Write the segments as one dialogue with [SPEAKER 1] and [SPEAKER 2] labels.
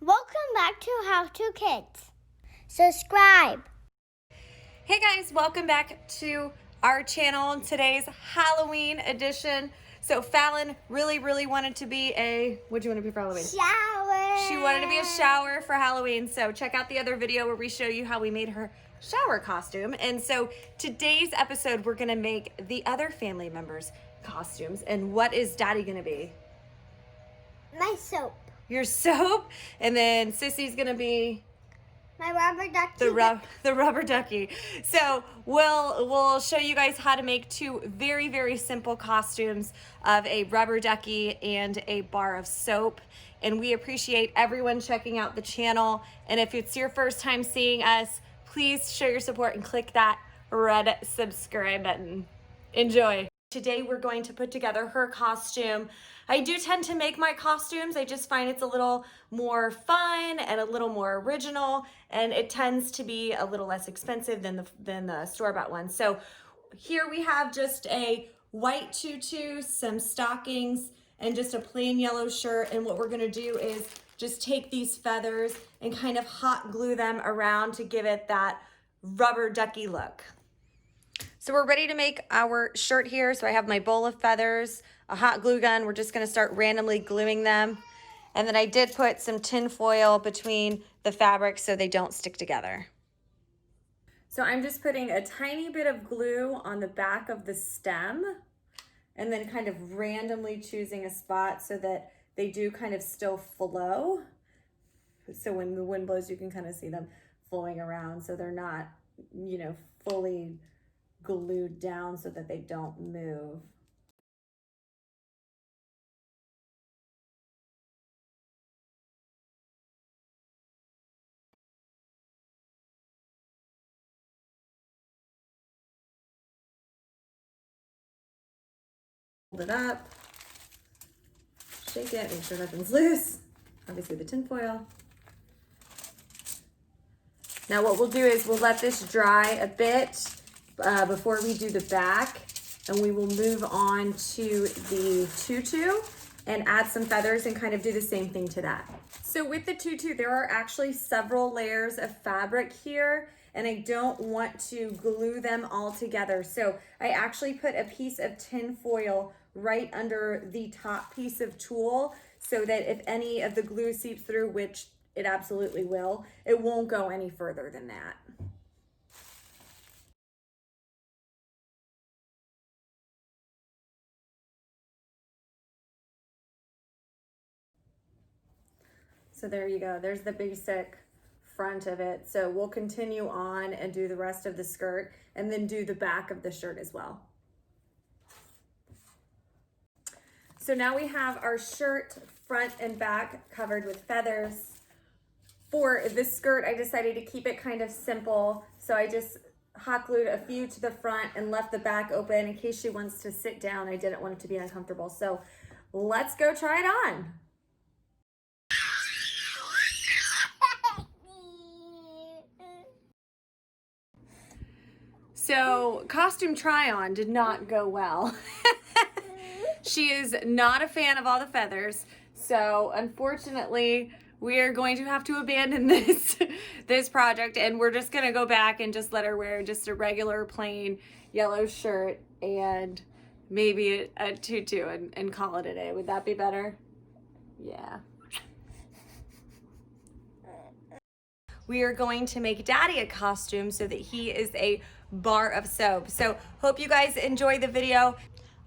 [SPEAKER 1] Welcome back to How to Kids. Subscribe.
[SPEAKER 2] Hey guys, welcome back to our channel. Today's Halloween edition. So Fallon really wanted to be what'd you want to be for Halloween?
[SPEAKER 1] Shower.
[SPEAKER 2] She wanted to be a shower for Halloween. So check out the other video where we show you how we made her shower costume. And so today's episode, we're gonna make the other family members' costumes. And what is Daddy gonna be?
[SPEAKER 1] My soap.
[SPEAKER 2] Your soap. And then Sissy's gonna be
[SPEAKER 1] My rubber ducky.
[SPEAKER 2] the rubber ducky. So we'll show you guys how to make two very simple costumes of a rubber ducky and a bar of soap. And we appreciate everyone checking out the channel. And if it's your first time seeing us, please show your support and click that red subscribe button. Enjoy. Today we're going to put together her costume. I do tend to make my costumes. I just find it's a little more fun and a little more original, and it tends to be a little less expensive than the store-bought one. So here we have just a white tutu, some stockings, and just a plain yellow shirt. And what we're gonna do is just take these feathers and kind of hot glue them around to give it that rubber ducky look. So we're ready to make our shirt here. So I have my bowl of feathers, a hot glue gun. We're just gonna start randomly gluing them. And then I did put some tin foil between the fabric so they don't stick together. So I'm just putting a tiny bit of glue on the back of the stem and then kind of randomly choosing a spot so that they do kind of still flow. So when the wind blows, you can kind of see them flowing around so they're not, fully glued down so that they don't move. Hold it up, shake it, make sure nothing's loose. Obviously the tin foil. Now what we'll do is we'll let this dry a bit before we do the back, and we will move on to the tutu and add some feathers and kind of do the same thing to that. So with the tutu, there are actually several layers of fabric here, and I don't want to glue them all together. So I actually put a piece of tin foil right under the top piece of tulle so that if any of the glue seeps through, which it absolutely will, it won't go any further than that. So there you go. There's the basic front of it. So we'll continue on and do the rest of the skirt and then do the back of the shirt as well. So now we have our shirt front and back covered with feathers. For this skirt, I decided to keep it kind of simple. So I just hot glued a few to the front and left the back open in case she wants to sit down. I didn't want it to be uncomfortable. So let's go try it on. So costume try on did not go well. She is not a fan of all the feathers. So unfortunately, we are going to have to abandon this project, and we're just gonna go back and just let her wear just a regular plain yellow shirt and maybe a tutu and call it a day. Would that be better? Yeah. We are going to make Daddy a costume so that he is a bar of soap. So hope you guys enjoy the video.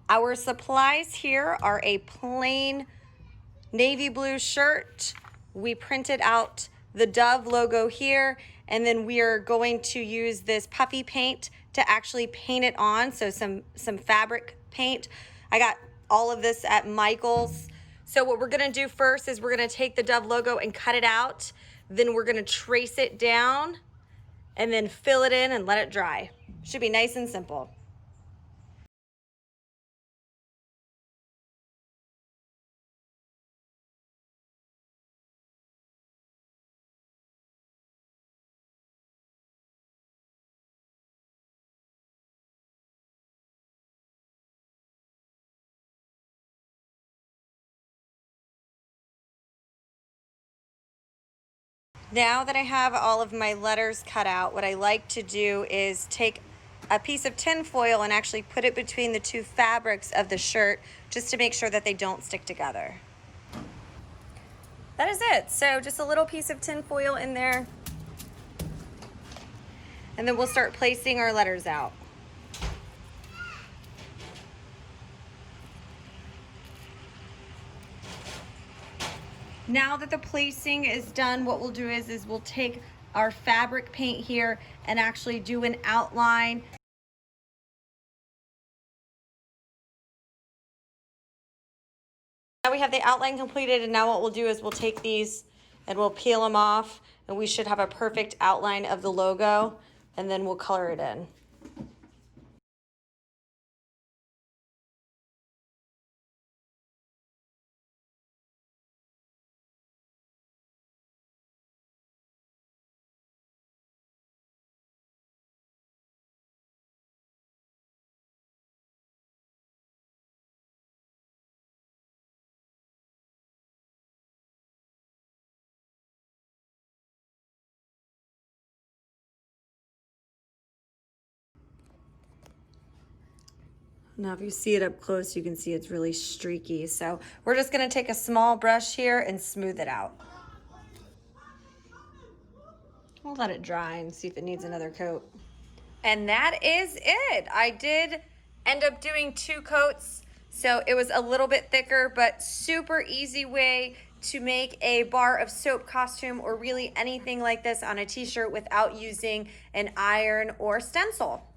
[SPEAKER 2] Our supplies here are a plain navy blue shirt. We printed out the Dove logo here, and then we are going to use this puffy paint to actually paint it on, so some fabric paint. I got all of this at Michael's. So what we're gonna do first is we're gonna take the Dove logo and cut it out. Then we're gonna trace it down and then fill it in and let it dry. Should be nice and simple. Now that I have all of my letters cut out, what I like to do is take a piece of tin foil and actually put it between the two fabrics of the shirt just to make sure that they don't stick together. That is it. So just a little piece of tin foil in there, and then we'll start placing our letters out. Now that the placing is done, what we'll do is we'll take our fabric paint here and actually do an outline. Now we have the outline completed, and now what we'll do is we'll take these and we'll peel them off, and we should have a perfect outline of the logo, and then we'll color it in. Now if you see it up close, you can see it's really streaky. So we're just gonna take a small brush here and smooth it out. We'll let it dry and see if it needs another coat. And that is it. I did end up doing 2 coats, so it was a little bit thicker, but super easy way to make a bar of soap costume or really anything like this on a t-shirt without using an iron or stencil.